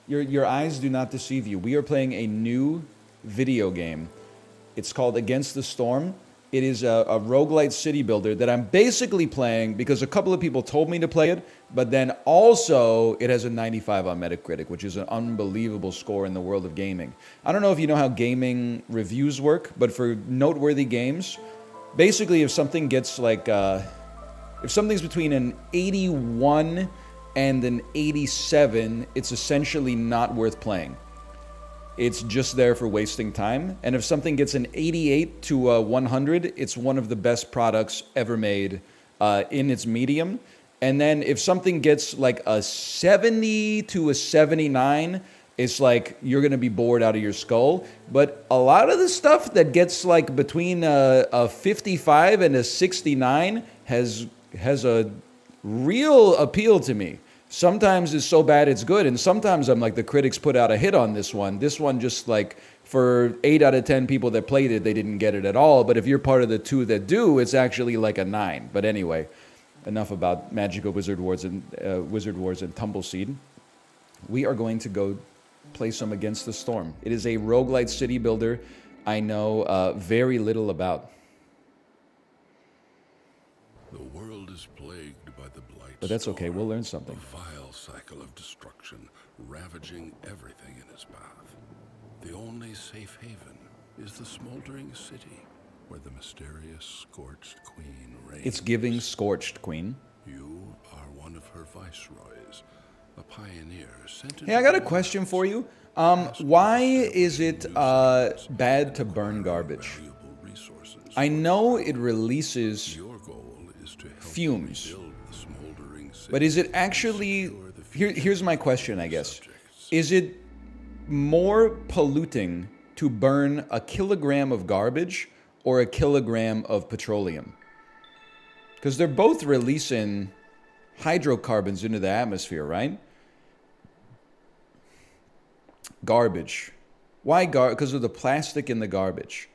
Your eyes do not deceive you. We are playing a new video game. It's called Against the Storm. It is a roguelite city builder that I'm basically playing because a couple of people told me to play it, but then also it has a 95 on Metacritic, which is an unbelievable score in the world of gaming. I don't know if you know how gaming reviews work, but for noteworthy games, basically if something gets like, if something's between an 81 and an 87, it's essentially not worth playing. It's just there for wasting time. And if something gets an 88 to a 100, it's one of the best products ever made in its medium. And then if something gets like a 70 to a 79, it's like you're going to be bored out of your skull. But a lot of the stuff that gets like between a 55 and a 69 has a real appeal to me. Sometimes it's so bad it's good, and sometimes I'm like, the critics put out a hit on this one. This one just like, for 8 out of 10 people that played it, they didn't get it at all. But if you're part of the 2 that do, it's actually like a 9. But anyway, enough about Magical Wizard Wars and Tumbleseed. We are going to go play some Against the Storm. It is a roguelite city builder I know very little about. The world is plagued by the blight. But that's okay, we'll learn something. A vile cycle of destruction, ravaging everything in its path. The only safe haven is the smoldering city, where the mysterious Scorched Queen reigns. It's giving Scorched Queen. You are one of her viceroys, a pioneer sent. Hey, I got a question for you. Why is it bad to burn garbage? I know it releases fumes, but is it actually... Here's my question, I guess. Is it more polluting to burn a kilogram of garbage or a kilogram of petroleum? Because they're both releasing hydrocarbons into the atmosphere, right? Garbage. Why garbage? Because of the plastic in the garbage.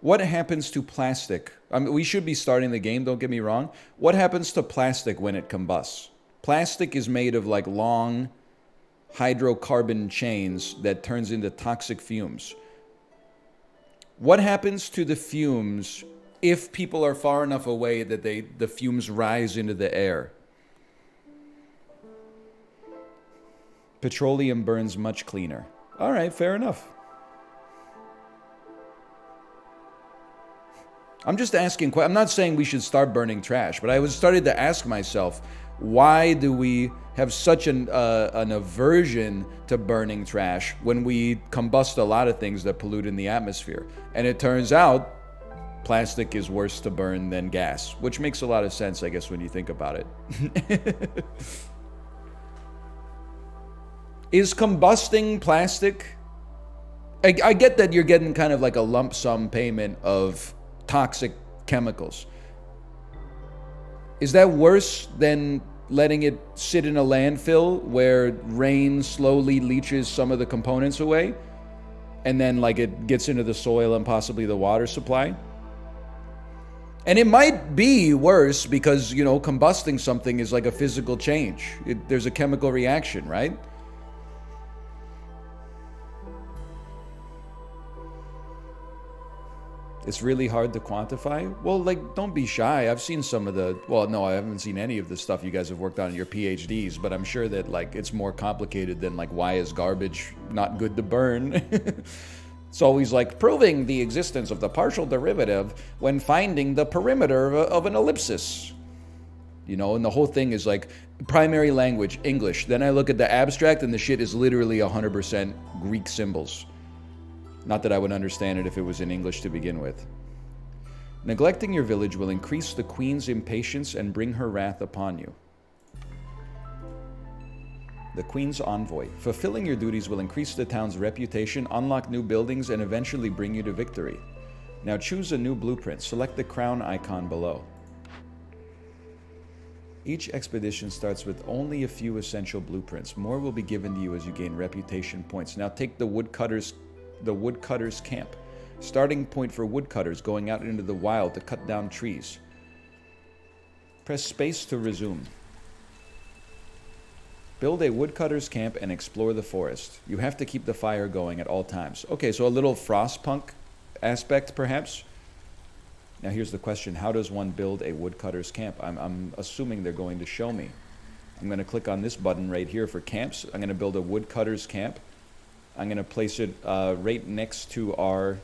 What happens to plastic? I mean, we should be starting the game, don't get me wrong. What happens to plastic when it combusts? Plastic is made of like long hydrocarbon chains that turns into toxic fumes. What happens to the fumes if people are far enough away that the fumes rise into the air? Petroleum burns much cleaner. All right, fair enough. I'm just asking, I'm not saying we should start burning trash, but I started to ask myself, why do we have such an aversion to burning trash when we combust a lot of things that pollute in the atmosphere? And it turns out plastic is worse to burn than gas, which makes a lot of sense, I guess, when you think about it. Is combusting plastic... I get that you're getting kind of like a lump sum payment of toxic chemicals. Is that worse than letting it sit in a landfill where rain slowly leaches some of the components away and then like it gets into the soil and possibly the water supply? And it might be worse because, you know, combusting something is like a physical change. There's a chemical reaction, right? It's really hard to quantify. Well, like, don't be shy. I've seen some of the... Well, no, I haven't seen any of the stuff you guys have worked on in your PhDs, but I'm sure that, like, it's more complicated than, like, why is garbage not good to burn? It's always, like, proving the existence of the partial derivative when finding the perimeter of an ellipsis. You know, and the whole thing is, like, primary language, English. Then I look at the abstract, and the shit is literally 100% Greek symbols. Not that I would understand it if it was in English to begin with. Neglecting your village will increase the queen's impatience and bring her wrath upon you. The queen's envoy. Fulfilling your duties will increase the town's reputation, unlock new buildings, and eventually bring you to victory. Now choose a new blueprint. Select the crown icon below. Each expedition starts with only a few essential blueprints. More will be given to you as you gain reputation points. Now take the woodcutters camp. Starting point for woodcutters going out into the wild to cut down trees. Press space to resume. Build a woodcutter's camp and explore the forest. You have to keep the fire going at all times. Okay, so a little frostpunk aspect, perhaps? Now here's the question. How does one build a woodcutter's camp? I'm assuming they're going to show me. I'm going to click on this button right here for camps. I'm going to build a woodcutter's camp. I'm going to place it right next to our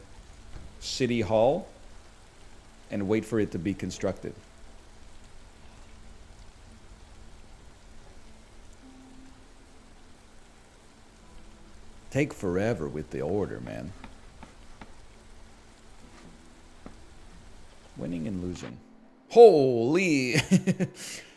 city hall and wait for it to be constructed. Take forever with the order, man. Winning and losing. Holy!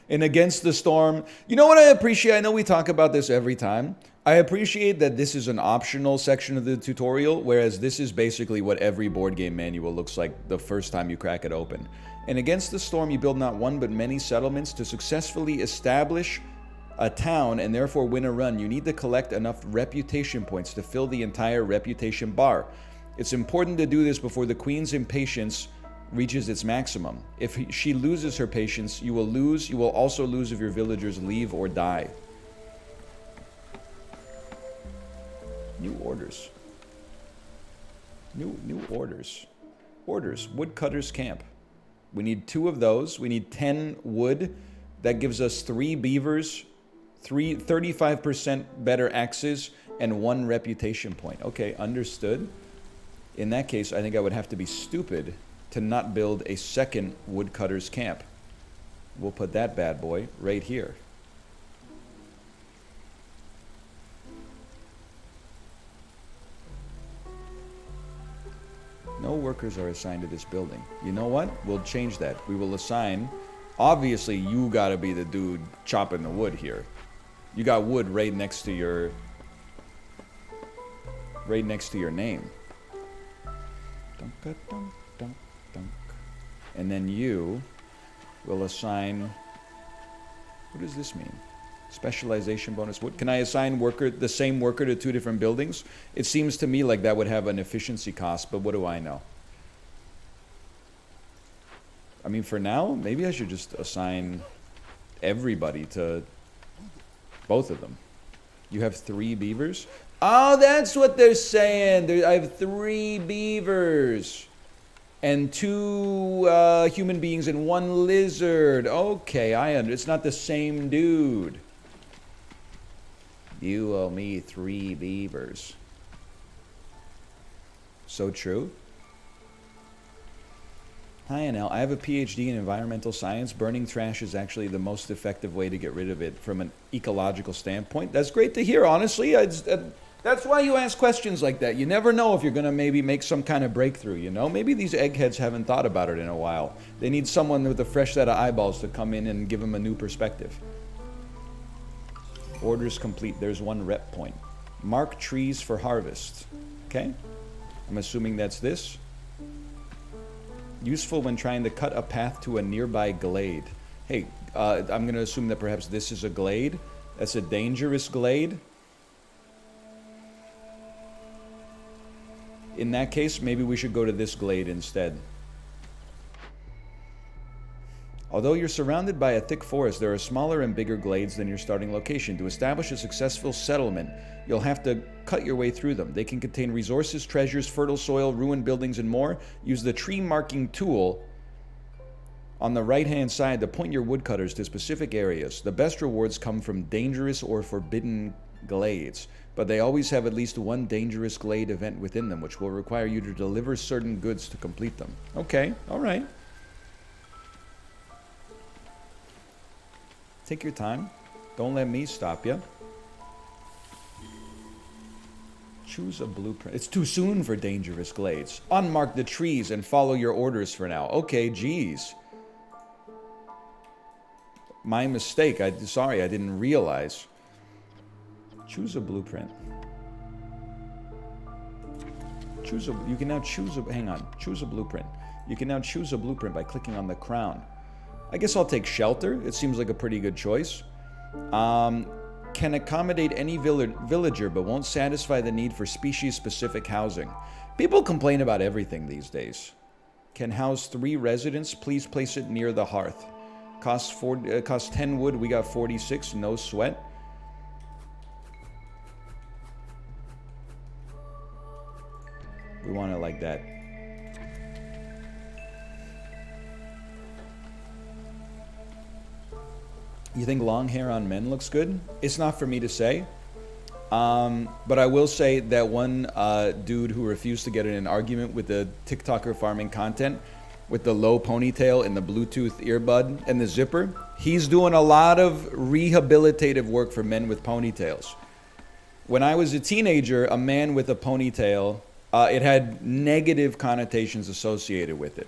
And against the storm. You know what I appreciate? I know we talk about this every time. I appreciate that this is an optional section of the tutorial, whereas this is basically what every board game manual looks like the first time you crack it open. And against the storm, you build not one but many settlements to successfully establish a town and therefore win a run. You need to collect enough reputation points to fill the entire reputation bar. It's important to do this before the queen's impatience reaches its maximum. If she loses her patience, you will lose. You will also lose if your villagers leave or die. New orders. New orders. Orders. Woodcutter's camp. We need 2 of those. We need 10 wood. That gives us 3 beavers, 35% better axes, and 1 reputation point. Okay, understood. In that case, I think I would have to be stupid to not build a second woodcutter's camp. We'll put that bad boy right here. No workers are assigned to this building. You know what? We'll change that. We will assign... Obviously, you gotta be the dude chopping the wood here. You got wood right next to your... right next to your name. Dunk-a-dunk, dunk, dunk. And then you will assign... What does this mean? Specialization bonus. What can I assign the same worker to 2 different buildings? It seems to me like that would have an efficiency cost, but what do I know? I mean, for now, maybe I should just assign everybody to both of them. You have 3 beavers? Oh, that's what they're saying. I have 3 beavers. And 2 human beings and 1 lizard. Okay, it's not the same dude. You owe me 3 beavers. So true. Hi, Anel. I have a PhD in environmental science. Burning trash is actually the most effective way to get rid of it from an ecological standpoint. That's great to hear, honestly. That's why you ask questions like that. You never know if you're going to maybe make some kind of breakthrough, you know? Maybe these eggheads haven't thought about it in a while. They need someone with a fresh set of eyeballs to come in and give them a new perspective. Orders complete. There's 1 rep point. Mark trees for harvest. Okay? I'm assuming that's this. Useful when trying to cut a path to a nearby glade. Hey, I'm going to assume that perhaps this is a glade. That's a dangerous glade. In that case, maybe we should go to this glade instead. Although you're surrounded by a thick forest, there are smaller and bigger glades than your starting location. To establish a successful settlement, you'll have to cut your way through them. They can contain resources, treasures, fertile soil, ruined buildings, and more. Use the tree marking tool on the right-hand side to point your woodcutters to specific areas. The best rewards come from dangerous or forbidden glades, but they always have at least 1 dangerous glade event within them, which will require you to deliver certain goods to complete them. Okay, all right. Take your time. Don't let me stop you. Choose a blueprint. It's too soon for dangerous glades. Unmark the trees and follow your orders for now. Okay, geez. My mistake. Sorry, I didn't realize. Choose a blueprint. You can now choose a, hang on, choose a blueprint. You can now choose a blueprint by clicking on the crown. I guess I'll take shelter. It seems like a pretty good choice. Can accommodate any villager, but won't satisfy the need for species-specific housing. People complain about everything these days. Can house 3 residents. Please place it near the hearth. Costs 10 wood. We got 46. No sweat. We want it like that. You think long hair on men looks good? It's not for me to say. But I will say that one dude who refused to get in an argument with the TikToker farming content with the low ponytail and the Bluetooth earbud and the zipper, he's doing a lot of rehabilitative work for men with ponytails. When I was a teenager, a man with a ponytail, it had negative connotations associated with it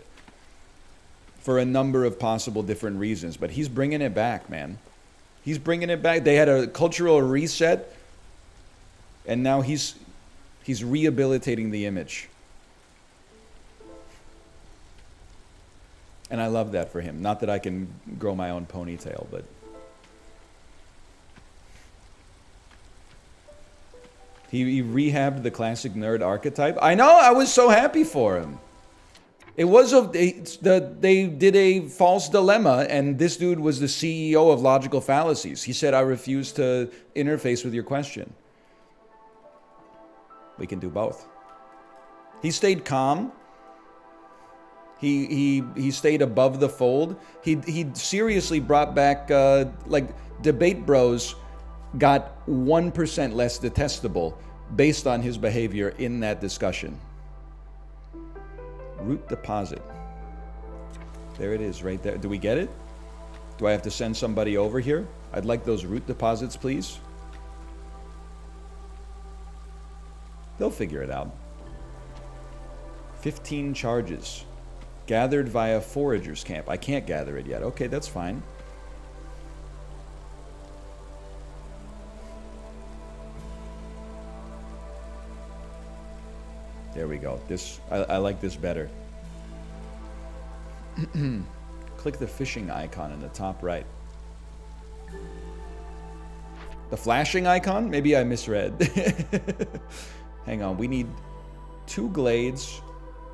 for a number of possible different reasons. But he's bringing it back, man. He's bringing it back. They had a cultural reset, and now he's rehabilitating the image. And I love that for him. Not that I can grow my own ponytail, but... He rehabbed the classic nerd archetype. I know, I was so happy for him. It was they did a false dilemma, and this dude was the CEO of Logical Fallacies. He said, I refuse to interface with your question. We can do both. He stayed calm. He stayed above the fold. He seriously brought back, like, Debate Bros got 1% less detestable based on his behavior in that discussion. Root deposit. There it is right there. Do we get it? Do I have to send somebody over here? I'd like those root deposits, please. They'll figure it out. 15 charges. Gathered via Forager's Camp. I can't gather it yet. Okay, that's fine. There we go. This I like this better. Click the fishing icon in the top right. The flashing icon? Maybe I misread. Hang on. We need 2 glades.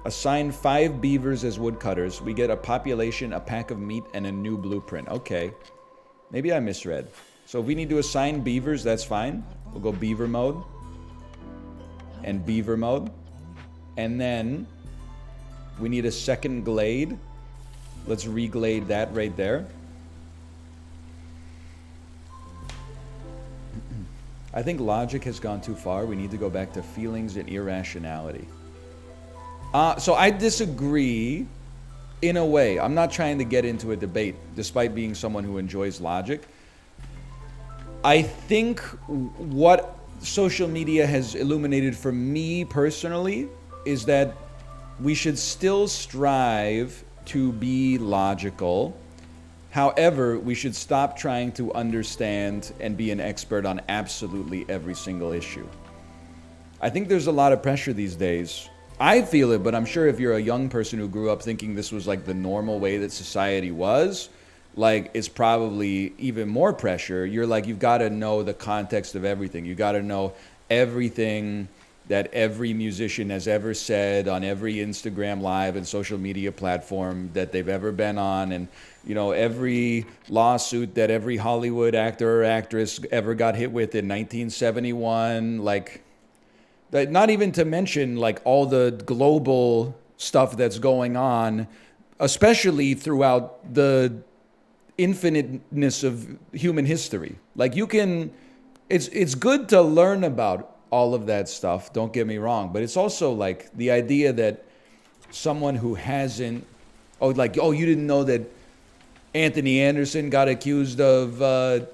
Assign 5 beavers as woodcutters. We get a population, a pack of meat, and a new blueprint. Okay. Maybe I misread. So if we need to assign beavers, that's fine. We'll go beaver mode. And beaver mode. And then we need a second glade. Let's reglade that right there. I think logic has gone too far. We need to go back to feelings and irrationality. So I disagree in a way. I'm not trying to get into a debate, despite being someone who enjoys logic. I think what social media has illuminated for me personally is that we should still strive to be logical. However, we should stop trying to understand and be an expert on absolutely every single issue. I think there's a lot of pressure these days. I feel it, but I'm sure if you're a young person who grew up thinking this was like the normal way that society was, like it's probably even more pressure. You're like, you've got to know the context of everything. You got to know everything that every musician has ever said on every Instagram live and social media platform that they've ever been on, and you know, every lawsuit that every Hollywood actor or actress ever got hit with in 1971, like, not even to mention like all the global stuff that's going on, especially throughout the infiniteness of human history. Like you can, it's good to learn about all of that stuff, don't get me wrong, but it's also like the idea that someone who hasn't, you didn't know that Anthony Anderson got accused of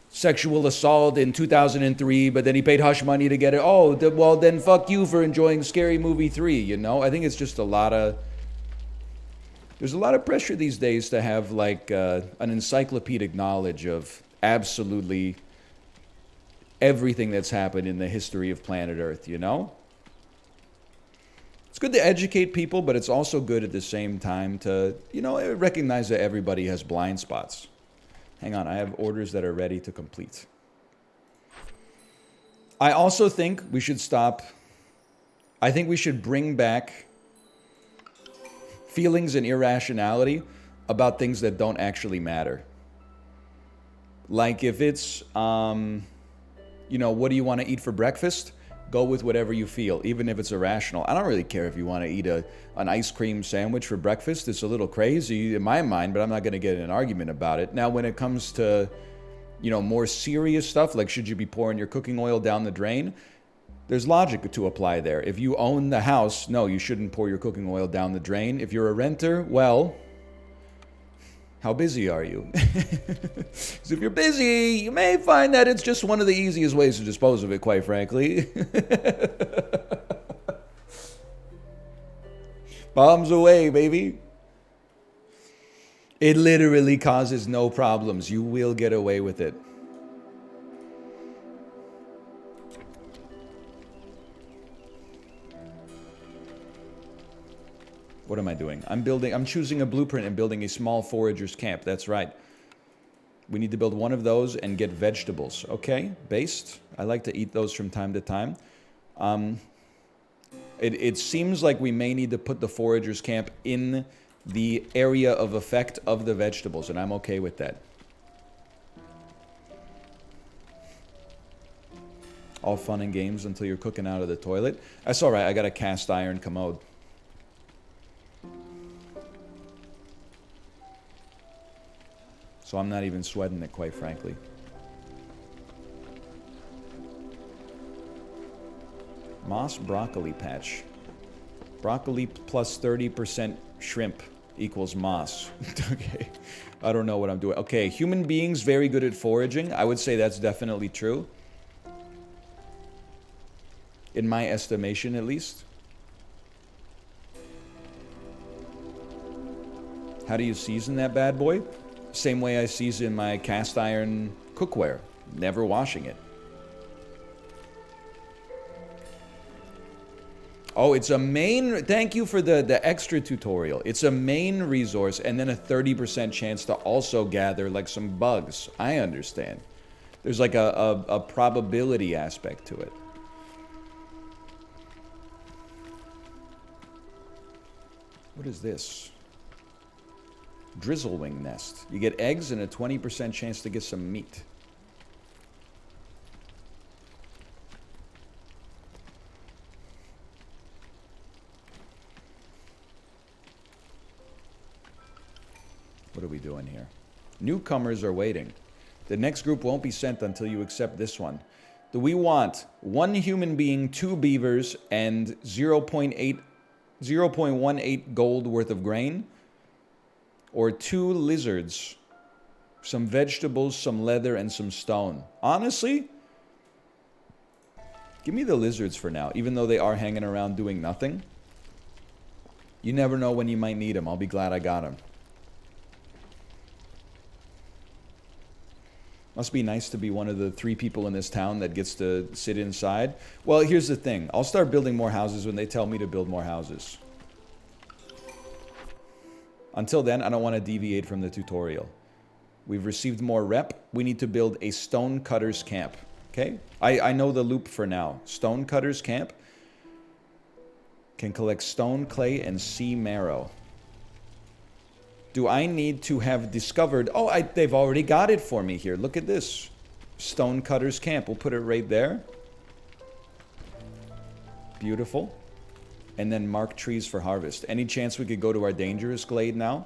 sexual assault in 2003, but then he paid hush money to get it. Well, then fuck you for enjoying Scary Movie 3, you know? I think it's just there's a lot of pressure these days to have like an encyclopedic knowledge of absolutely everything that's happened in the history of planet Earth, you know? It's good to educate people, but it's also good at the same time to, you know, recognize that everybody has blind spots. Hang on, I have orders that are ready to complete. I also think we should stop. I think we should bring back feelings and irrationality about things that don't actually matter. Like if it's, what do you want to eat for breakfast? Go with whatever you feel, even if it's irrational. I don't really care if you want to eat an ice cream sandwich for breakfast. It's a little crazy in my mind, but I'm not going to get in an argument about it. Now, when it comes to, you know, more serious stuff, like should you be pouring your cooking oil down the drain, there's logic to apply there. If you own the house, no, you shouldn't pour your cooking oil down the drain. If you're a renter, well, how busy are you? Because if you're busy, you may find that it's just one of the easiest ways to dispose of it, quite frankly. Bombs away, baby. It literally causes no problems. You will get away with it. What am I doing? I'm choosing a blueprint and building a small forager's camp. That's right. We need to build one of those and get vegetables. Okay, based. I like to eat those from time to time. It seems like we may need to put the forager's camp in the area of effect of the vegetables, and I'm okay with that. All fun and games until you're cooking out of the toilet. That's all right. I got a cast iron commode. So I'm not even sweating it, quite frankly. Moss broccoli patch. Broccoli plus 30% shrimp equals moss. Okay. I don't know what I'm doing. Okay, human beings very good at foraging. I would say that's definitely true. In my estimation, at least. How do you season that bad boy? Same way I season my cast iron cookware. Never washing it. Oh, it's a main... Thank you for the extra tutorial. It's a main resource and then a 30% chance to also gather like some bugs. I understand. There's like a probability aspect to it. What is this? Drizzlewing nest. You get eggs and a 20% chance to get some meat. What are we doing here? Newcomers are waiting. The next group won't be sent until you accept this one. Do we want 1 human being, 2 beavers, and 0.18 gold worth of grain? Or 2 lizards, some vegetables, some leather, and some stone? Honestly, give me the lizards for now, even though they are hanging around doing nothing. You never know when you might need them. I'll be glad I got them. Must be nice to be one of the 3 people in this town that gets to sit inside. Well, here's the thing. I'll start building more houses when they tell me to build more houses. Until then, I don't want to deviate from the tutorial. We've received more rep. We need to build a stonecutter's camp. Okay? I know the loop for now. Stonecutter's camp can collect stone, clay, and sea marrow. Do I need to have discovered... Oh, they've already got it for me here. Look at this. Stonecutter's camp. We'll put it right there. Beautiful. And then mark trees for harvest. Any chance we could go to our dangerous glade now?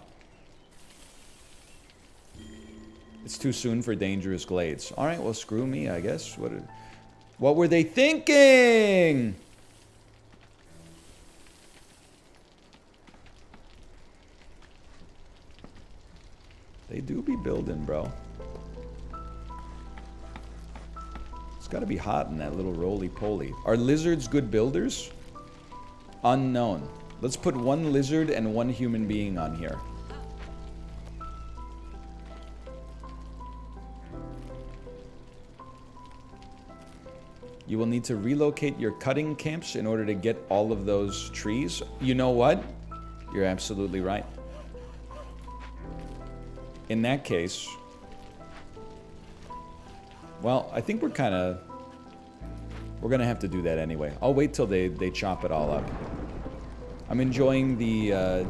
It's too soon for dangerous glades. All right, well, screw me, I guess. What were they thinking? They do be building, bro. It's got to be hot in that little roly-poly. Are lizards good builders? Unknown. Let's put 1 lizard and 1 human being on here. You will need to relocate your cutting camps in order to get all of those trees. You know what? You're absolutely right. In that case... Well, I think we're going to have to do that anyway. I'll wait till they chop it all up. I'm enjoying the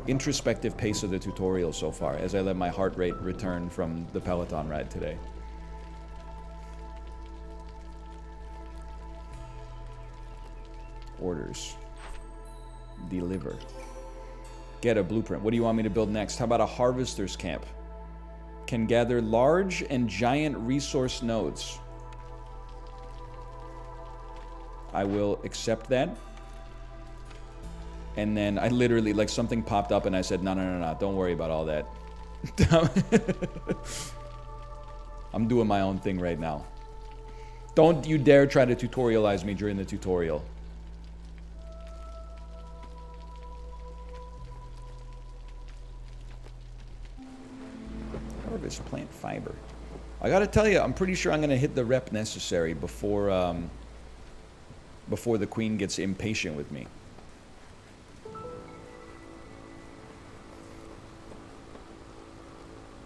introspective pace of the tutorial so far as I let my heart rate return from the Peloton ride today. Orders. Deliver. Get a blueprint. What do you want me to build next? How about a harvester's camp? Can gather large and giant resource nodes. I will accept that. And then I literally, like, something popped up and I said, no, don't worry about all that. I'm doing my own thing right now. Don't you dare try to tutorialize me during the tutorial. Harvest plant fiber. I gotta tell you, I'm pretty sure I'm gonna hit the rep necessary before the queen gets impatient with me.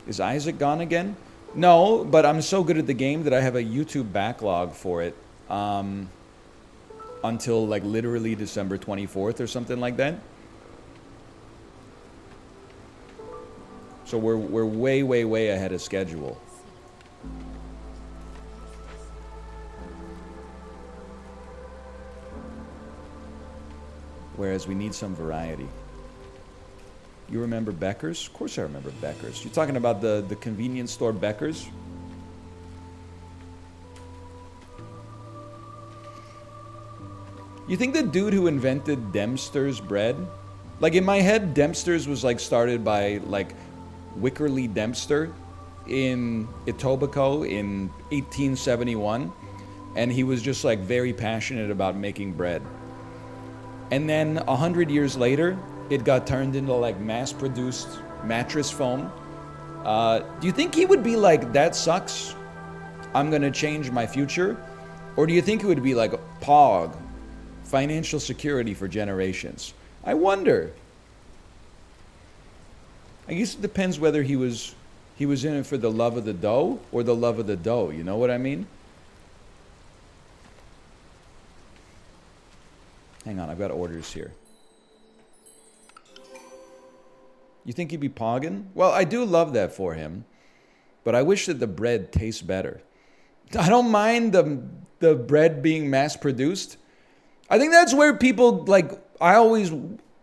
Is Isaac gone again? No, but I'm so good at the game that I have a YouTube backlog for it until like literally December 24th or something like that. So we're way ahead of schedule. Whereas we need some variety. You remember Becker's? Of course I remember Becker's. You're talking about the convenience store Becker's? You think the dude who invented Dempster's bread? Like in my head, Dempster's was like started by like Wickerly Dempster in Etobicoke in 1871. And he was just like very passionate about making bread. And then 100 years later, it got turned into like mass-produced mattress foam. Do you think he would be like, that sucks, I'm gonna change my future? Or do you think it would be like, POG, financial security for generations? I wonder. I guess it depends whether he was in it for the love of the dough or the love of the dough, you know what I mean? Hang on, I've got orders here. You think he'd be pogging? Well, I do love that for him, but I wish that the bread tastes better. I don't mind the bread being mass-produced. I think that's where people, like, I always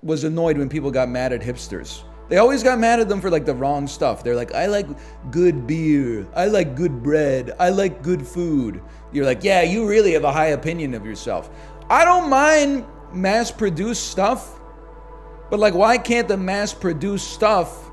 was annoyed when people got mad at hipsters. They always got mad at them for, like, the wrong stuff. They're like, I like good beer. I like good bread. I like good food. You're like, yeah, you really have a high opinion of yourself. I don't mind mass-produced stuff. But like, why can't the mass-produced stuff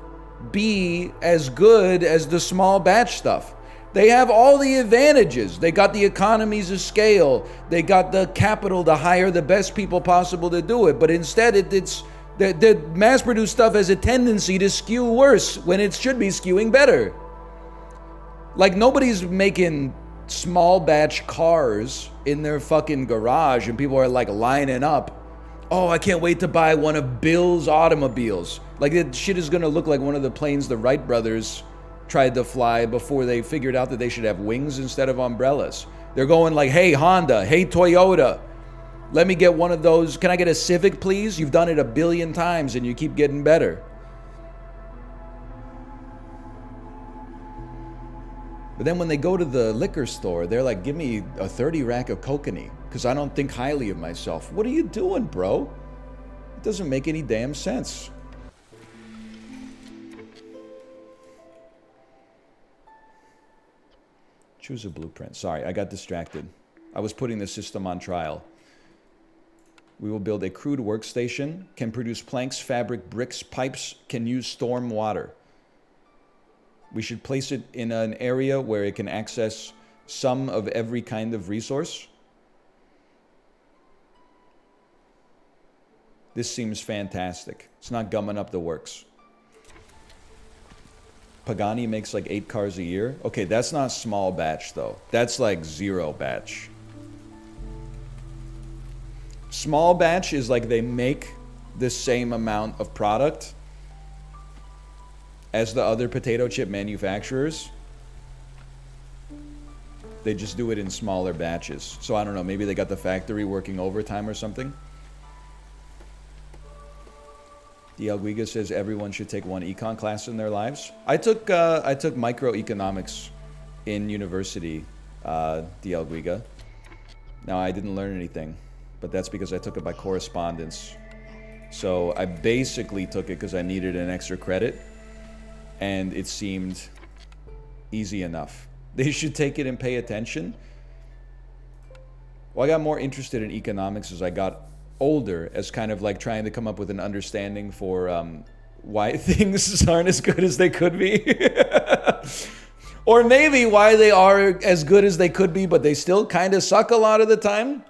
be as good as the small batch stuff? They have all the advantages. They got the economies of scale. They got the capital to hire the best people possible to do it. But instead, it's the mass-produced stuff has a tendency to skew worse when it should be skewing better. Like, nobody's making small batch cars in their fucking garage and people are like lining up. Oh, I can't wait to buy one of Bill's automobiles. Like, that shit is gonna look like one of the planes the Wright brothers tried to fly before they figured out that they should have wings instead of umbrellas. They're going like, hey, Honda, hey, Toyota, let me get one of those. Can I get a Civic, please? You've done it 1 billion times and you keep getting better. But then when they go to the liquor store, they're like, give me a 30 rack of kokanee, because I don't think highly of myself. What are you doing, bro? It doesn't make any damn sense. Choose a blueprint. Sorry, I got distracted. I was putting the system on trial. We will build a crude workstation, can produce planks, fabric, bricks, pipes, can use storm water. We should place it in an area where it can access some of every kind of resource. This seems fantastic. It's not gumming up the works. Pagani makes like 8 cars a year. Okay, that's not small batch though. That's like 0 batch. Small batch is like they make the same amount of product as the other potato chip manufacturers. They just do it in smaller batches. So I don't know, maybe they got the factory working overtime or something. Dialguiga says everyone should take one econ class in their lives. I took microeconomics in university, Dialguiga. No, I didn't learn anything. but that's because I took it by correspondence. So I basically took it because I needed an extra credit, and it seemed easy enough. They should take it and pay attention. Well, I got more interested in economics as I got older, as kind of like trying to come up with an understanding for why things aren't as good as they could be. Or maybe why they are as good as they could be, but they still kind of suck a lot of the time.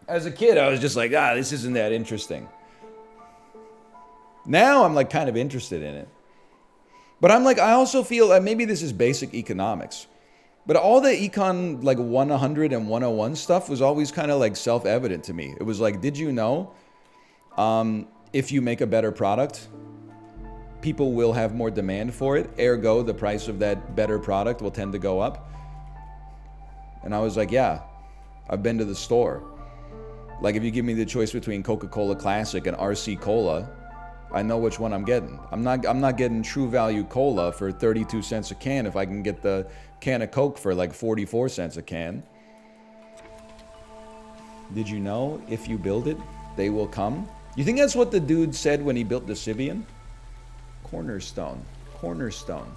As a kid, I was just like, this isn't that interesting. Now I'm like kind of interested in it. But I'm like, I also feel that maybe this is basic economics. But all the econ like 100 and 101 stuff was always kind of like self-evident to me. It was like, did you know if you make a better product, people will have more demand for it. Ergo, the price of that better product will tend to go up. And I was like, yeah, I've been to the store. Like if you give me the choice between Coca-Cola Classic and RC Cola, I know which one I'm getting. I'm not getting True Value Cola for 32 cents a can if I can get the can of Coke for like 44 cents a can. Did you know if you build it, they will come? You think that's what the dude said when he built the Sibian? Cornerstone. Cornerstone.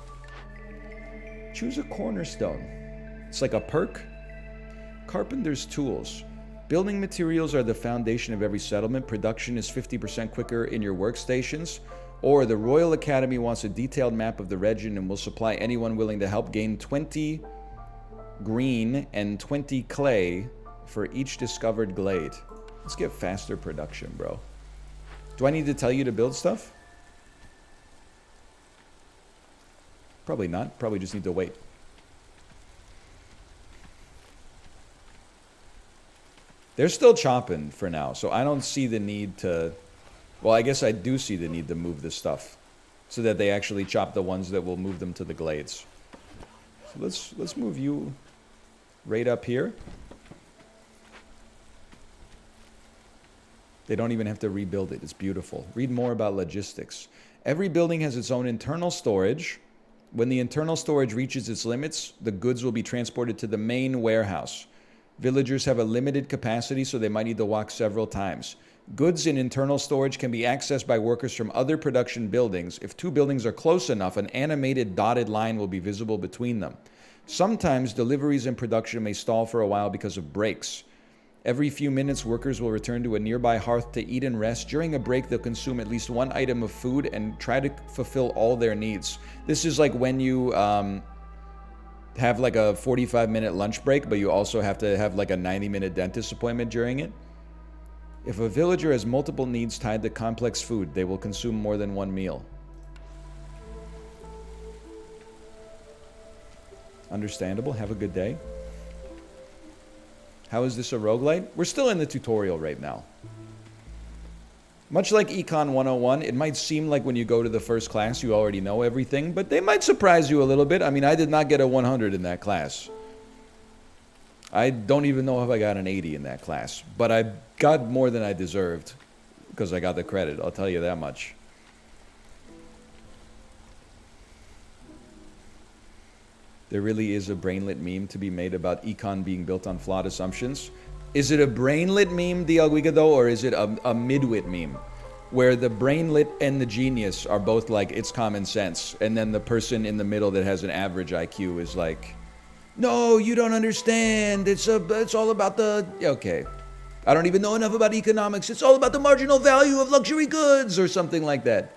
Choose a cornerstone. It's like a perk. Carpenter's tools. Building materials are the foundation of every settlement. Production is 50% quicker in your workstations. Or the Royal Academy wants a detailed map of the region and will supply anyone willing to help. Gain 20 green and 20 clay for each discovered glade. Let's get faster production, bro. Do I need to tell you to build stuff? Probably not. Probably just need to wait. They're still chopping for now, so I don't see the need to... Well, I guess I do see the need to move this stuff so that they actually chop the ones that will move them to the glades. So let's move you right up here. They don't even have to rebuild it. It's beautiful. Read more about logistics. Every building has its own internal storage. When the internal storage reaches its limits, the goods will be transported to the main warehouse. Villagers have a limited capacity, so they might need to walk several times. Goods in internal storage can be accessed by workers from other production buildings. If two buildings are close enough, an animated dotted line will be visible between them. Sometimes deliveries in production may stall for a while because of breaks. Every few minutes, workers will return to a nearby hearth to eat and rest. During a break, they'll consume at least one item of food and try to fulfill all their needs. This is like when you have like a 45-minute lunch break, but you also have to have like a 90-minute dentist appointment during it. If a villager has multiple needs tied to complex food, they will consume more than one meal. Understandable. Have a good day. How is this a roguelite? We're still in the tutorial right now. Much like Econ 101, it might seem like when you go to the first class you already know everything, but they might surprise you a little bit. I mean, I did not get a 100 in that class. I don't even know if I got an 80 in that class, but I got more than I deserved because I got the credit, I'll tell you that much. There really is a brainlet meme to be made about Econ being built on flawed assumptions. Is it a brainlet meme, Dialguigado, or is it a midwit meme? Where the brainlet and the genius are both like, it's common sense, and then the person in the middle that has an average IQ is like, no, you don't understand, it's all about the... Okay. I don't even know enough about economics, it's all about the marginal value of luxury goods, or something like that.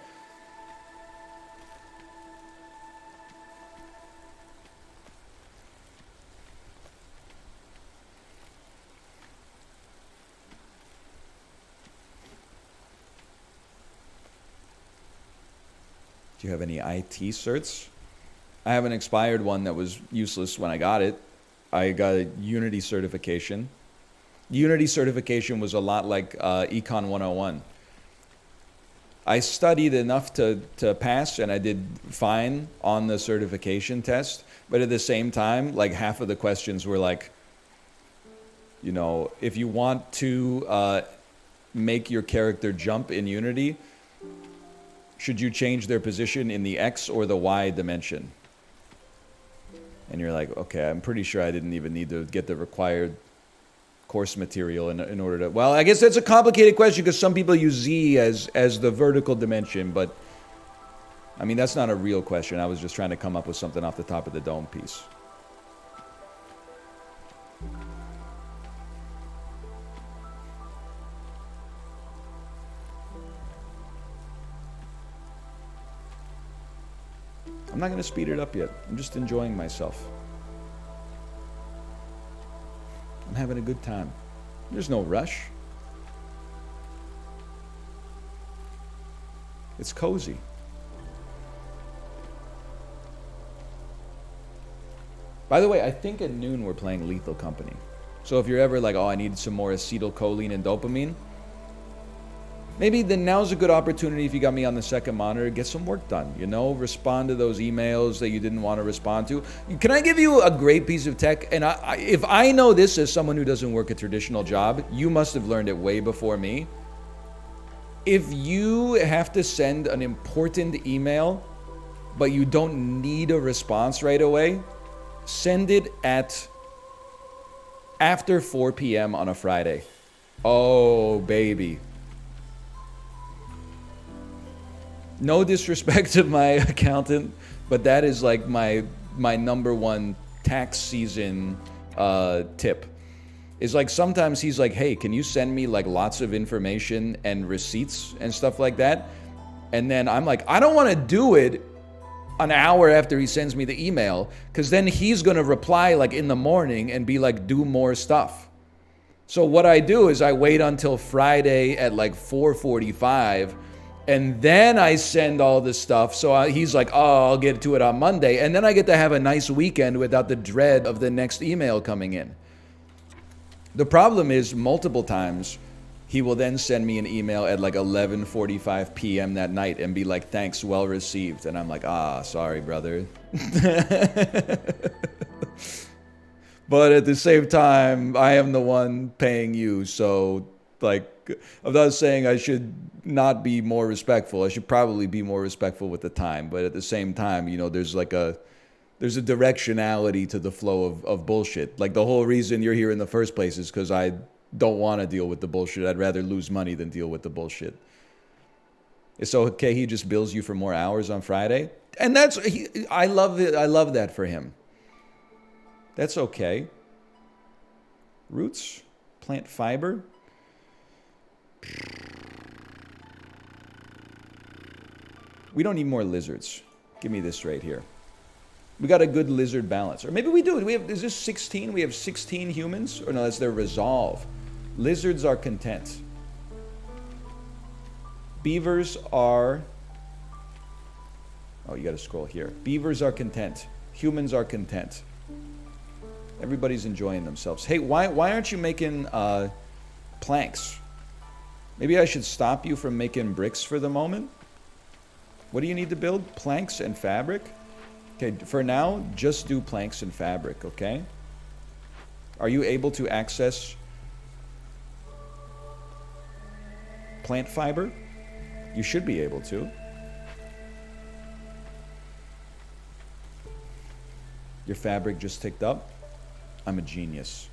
Do you have any IT certs? I have an expired one that was useless when I got it. I got a Unity certification. Unity certification was a lot like Econ 101. I studied enough to pass, and I did fine on the certification test. But at the same time, like half of the questions were like, you know, if you want to make your character jump in Unity, should you change their position in the X or the Y dimension? And you're like, okay, I'm pretty sure I didn't even need to get the required course material in order to... Well, I guess that's a complicated question because some people use Z as the vertical dimension, but... I mean, that's not a real question. I was just trying to come up with something off the top of the dome piece. I'm not going to speed it up yet. I'm just enjoying myself. I'm having a good time. There's no rush. It's cozy. By the way, I think at noon we're playing Lethal Company. So if you're ever like, oh, I need some more acetylcholine and dopamine, maybe then now's a good opportunity if you got me on the second monitor, get some work done, you know? Respond to those emails that you didn't want to respond to. Can I give you a great piece of tech? And if I know this as someone who doesn't work a traditional job, you must have learned it way before me. If you have to send an important email, but you don't need a response right away, send it at after 4 p.m. on a Friday. Oh, baby. No disrespect to my accountant, but that is like my number one tax season tip. Is like sometimes he's like, hey, can you send me like lots of information and receipts and stuff like that? And then I'm like, I don't want to do it an hour after he sends me the email, because then he's going to reply like in the morning and be like, do more stuff. So what I do is I wait until Friday at like 4:45, and then I send all this stuff. So he's like, oh, I'll get to it on Monday. And then I get to have a nice weekend without the dread of the next email coming in. The problem is multiple times he will then send me an email at like 11:45 p.m. that night and be like, thanks, well received. And I'm like, sorry, brother. But at the same time, I am the one paying you. So like, I'm not saying I should not be more respectful. I should probably be more respectful with the time. But at the same time, you know, there's a directionality to the flow of bullshit. Like the whole reason you're here in the first place is because I don't want to deal with the bullshit. I'd rather lose money than deal with the bullshit. It's okay. He just bills you for more hours on Friday, and I love it. I love that for him. That's okay. Roots, plant fiber. We don't need more lizards. Give me this right here. We got a good lizard balance. Or maybe we do. Is this 16? We have 16 humans? Or no, that's their resolve. Lizards are content. Beavers are... Oh, you got to scroll here. Beavers are content. Humans are content. Everybody's enjoying themselves. Hey, why aren't you making planks? Maybe I should stop you from making bricks for the moment. What do you need to build? Planks and fabric? Okay, for now, just do planks and fabric, okay? Are you able to access plant fiber? You should be able to. Your fabric just ticked up. I'm a genius.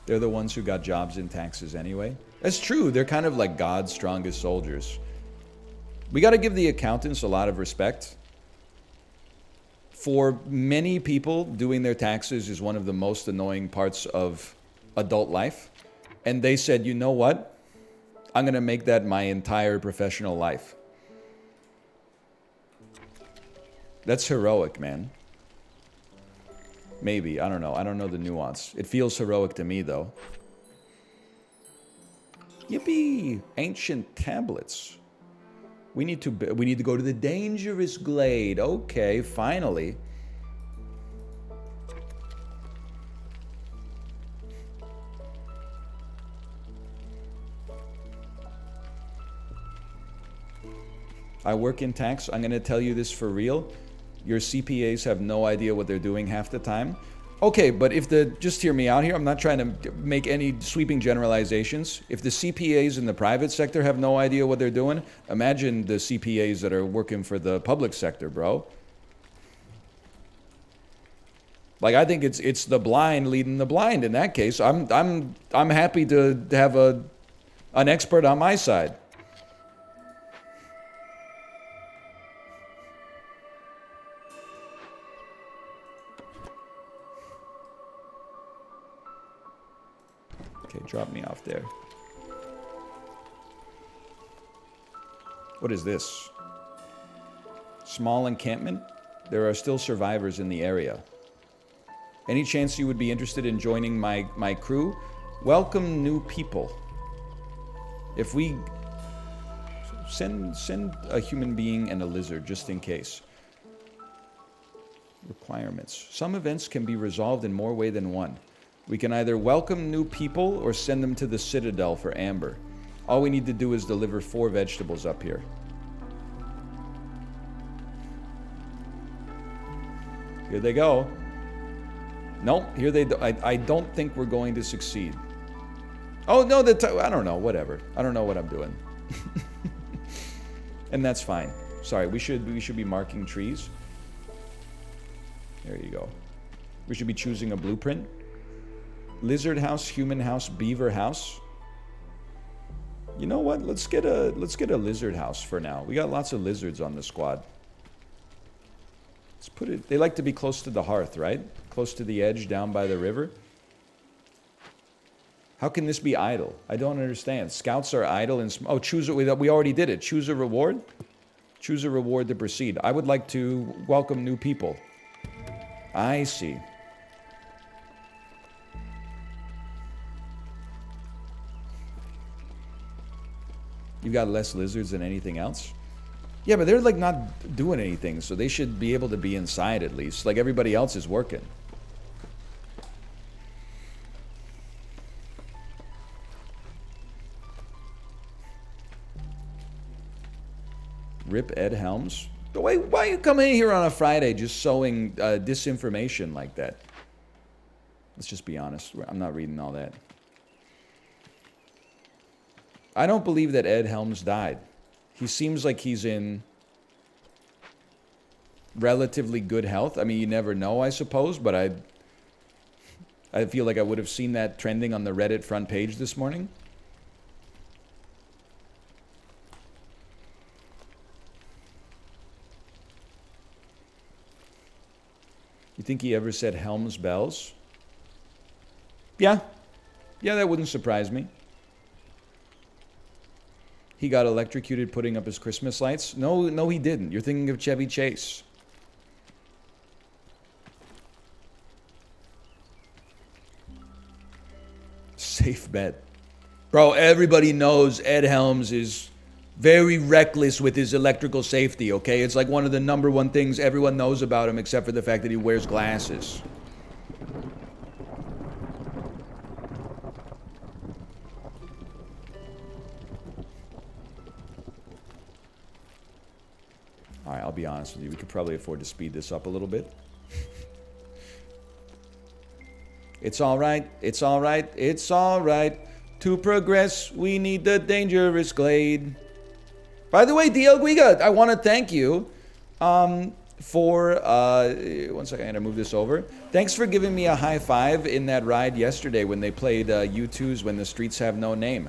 They're the ones who got jobs in taxes anyway. That's true. They're kind of like God's strongest soldiers. We got to give the accountants a lot of respect. For many people, doing their taxes is one of the most annoying parts of adult life. And they said, you know what? I'm going to make that my entire professional life. That's heroic, man. Maybe. I don't know. I don't know the nuance. It feels heroic to me, though. Yippee! Ancient tablets. We need to go to the dangerous glade. Okay, finally. I work in tax. I'm going to tell you this for real. Your CPAs have no idea what they're doing half the time. Okay, but if the, just hear me out here, I'm not trying to make any sweeping generalizations. If the CPAs in the private sector have no idea what they're doing, imagine the CPAs that are working for the public sector, bro. Like, I think it's the blind leading the blind in that case. I'm happy to have an expert on my side. Okay, drop me off there. What is this? Small encampment? There are still survivors in the area. Any chance you would be interested in joining my crew? Welcome new people. If we send a human being and a lizard just in case. Requirements. Some events can be resolved in more ways than one. We can either welcome new people or send them to the Citadel for amber. All we need to do is deliver 4 vegetables up here. Here they go. Nope, here they do. I don't think we're going to succeed. Oh, no, I don't know, whatever. I don't know what I'm doing. And that's fine. Sorry, we should be marking trees. There you go. We should be choosing a blueprint. Lizard house, human house, beaver house. You know what? Let's get a lizard house for now. We got lots of lizards on the squad. Let's put it. They like to be close to the hearth, right? Close to the edge, down by the river. How can this be idle? I don't understand. Scouts are idle and oh, choose it. We already did it. Choose a reward. Choose a reward to proceed. I would like to welcome new people. I see. You got less lizards than anything else? Yeah, but they're like not doing anything, so they should be able to be inside at least. Like everybody else is working. Rip Ed Helms. But why you come in here on a Friday just sowing disinformation like that? Let's just be honest. I'm not reading all that. I don't believe that Ed Helms died. He seems like he's in relatively good health. I mean, you never know, I suppose, but I feel like I would have seen that trending on the Reddit front page this morning. You think he ever said Helms bells? Yeah. Yeah, that wouldn't surprise me. He got electrocuted putting up his Christmas lights? No, he didn't. You're thinking of Chevy Chase. Safe bet. Bro, everybody knows Ed Helms is very reckless with his electrical safety, okay? It's like one of the #1 things everyone knows about him except for the fact that he wears glasses. All right, I'll be honest with you. We could probably afford to speed this up a little bit. It's all right. It's all right. It's all right. To progress, we need the dangerous glade. By the way, DL Guiga, I want to thank you for... one second, I'm going to move this over. Thanks for giving me a high five in that ride yesterday when they played U2's When the Streets Have No Name.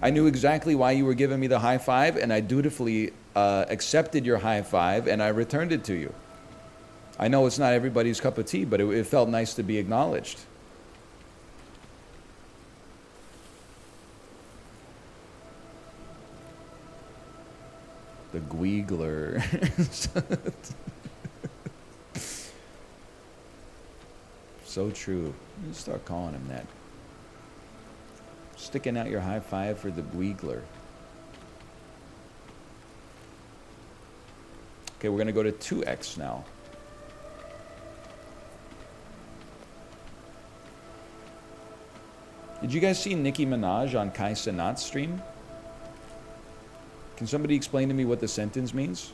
I knew exactly why you were giving me the high five, and I dutifully accepted your high five, and I returned it to you. I know it's not everybody's cup of tea, but it felt nice to be acknowledged. The Gweegler. So true. You start calling him that. Sticking out your high five for the Gweegler. Okay, we're going to go to 2x now. Did you guys see Nicki Minaj on Kai Cenat's stream? Can somebody explain to me what the sentence means?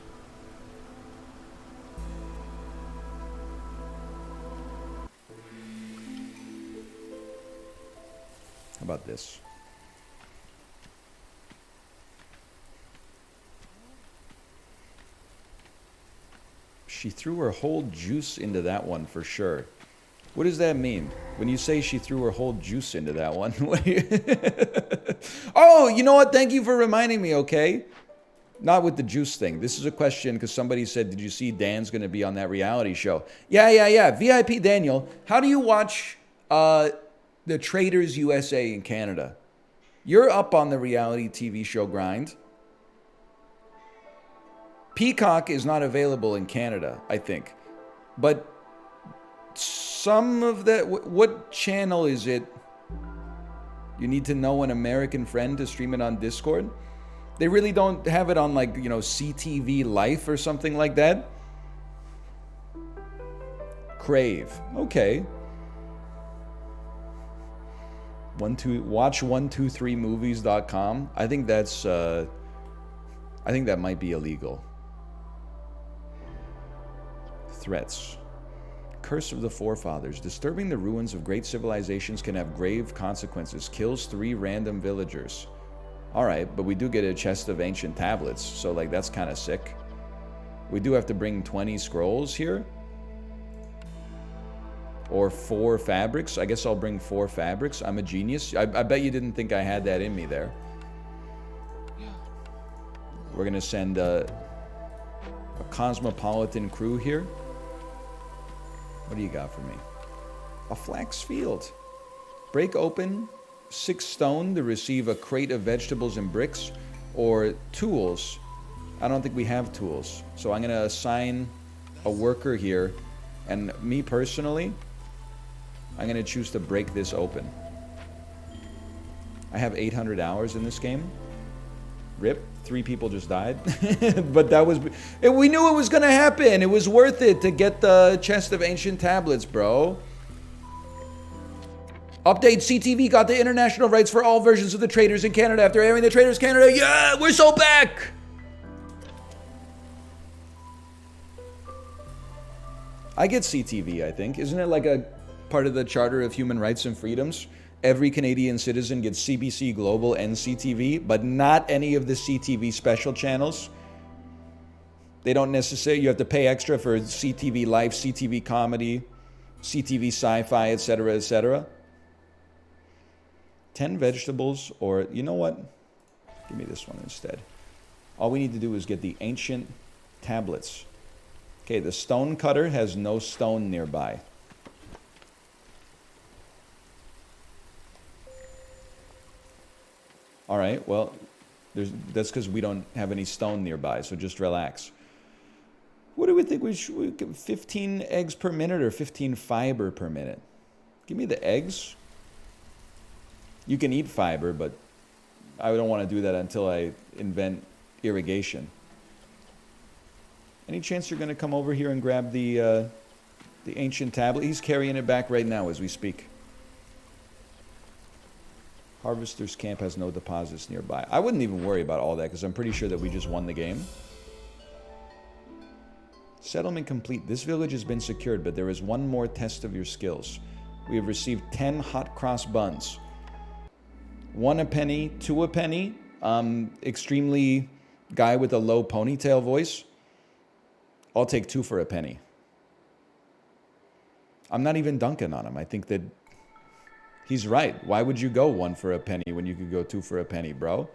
this. She threw her whole juice into that one for sure. What does that mean? When you say she threw her whole juice into that one? Oh, you know what? Thank you for reminding me, okay? Not with the juice thing. This is a question because somebody said, did you see Dan's going to be on that reality show? Yeah. VIP Daniel, how do you watch the Traders USA in Canada? You're up on the reality TV show grind. Peacock is not available in Canada, I think. But some of that, what channel is it? You need to know an American friend to stream it on Discord? They really don't have it on, like, you know, CTV Life or something like that? Crave. Okay. Watch123movies.com. I think that's I think that might be illegal. Threats. Curse of the Forefathers. Disturbing the ruins of great civilizations can have grave consequences. Kills 3 random villagers. Alright, but we do get a chest of ancient tablets, so like that's kind of sick. We do have to bring 20 scrolls here. Or 4 fabrics. I guess I'll bring 4 fabrics. I'm a genius. I bet you didn't think I had that in me there. We're gonna send a cosmopolitan crew here. What do you got for me? A flax field. Break open 6 stone to receive a crate of vegetables and bricks, or tools. I don't think we have tools, so I'm gonna assign a worker here, and me personally, I'm gonna choose to break this open. I have 800 hours in this game. Rip. 3 people just died. But that was... We knew it was gonna happen. It was worth it to get the chest of ancient tablets, bro. Update. CTV got the international rights for all versions of the Traders in Canada after airing the Traders Canada. Yeah, we're so back! I get CTV, I think. Isn't it like a part of the Charter of Human Rights and Freedoms? Every Canadian citizen gets CBC Global and CTV, but not any of the CTV special channels. They don't necessarily, you have to pay extra for CTV Life, CTV Comedy, CTV Sci-Fi, etc., etc. 10 vegetables, or you know what? Give me this one instead. All we need to do is get the ancient tablets. Okay, the stone cutter has no stone nearby. All right, well, that's because we don't have any stone nearby, so just relax. What do we think we should... 15 eggs per minute or 15 fiber per minute? Give me the eggs. You can eat fiber, but I don't want to do that until I invent irrigation. Any chance you're going to come over here and grab the ancient tablet? He's carrying it back right now as we speak. Harvester's camp has no deposits nearby. I wouldn't even worry about all that because I'm pretty sure that we just won the game. Settlement complete. This village has been secured, but there is one more test of your skills. We have received 10 hot cross buns. 1 a penny, 2 a penny. Extremely guy with a low ponytail voice. I'll take 2 for a penny. I'm not even dunking on him. I think that he's right. Why would you go 1 for a penny when you could go 2 for a penny, bro?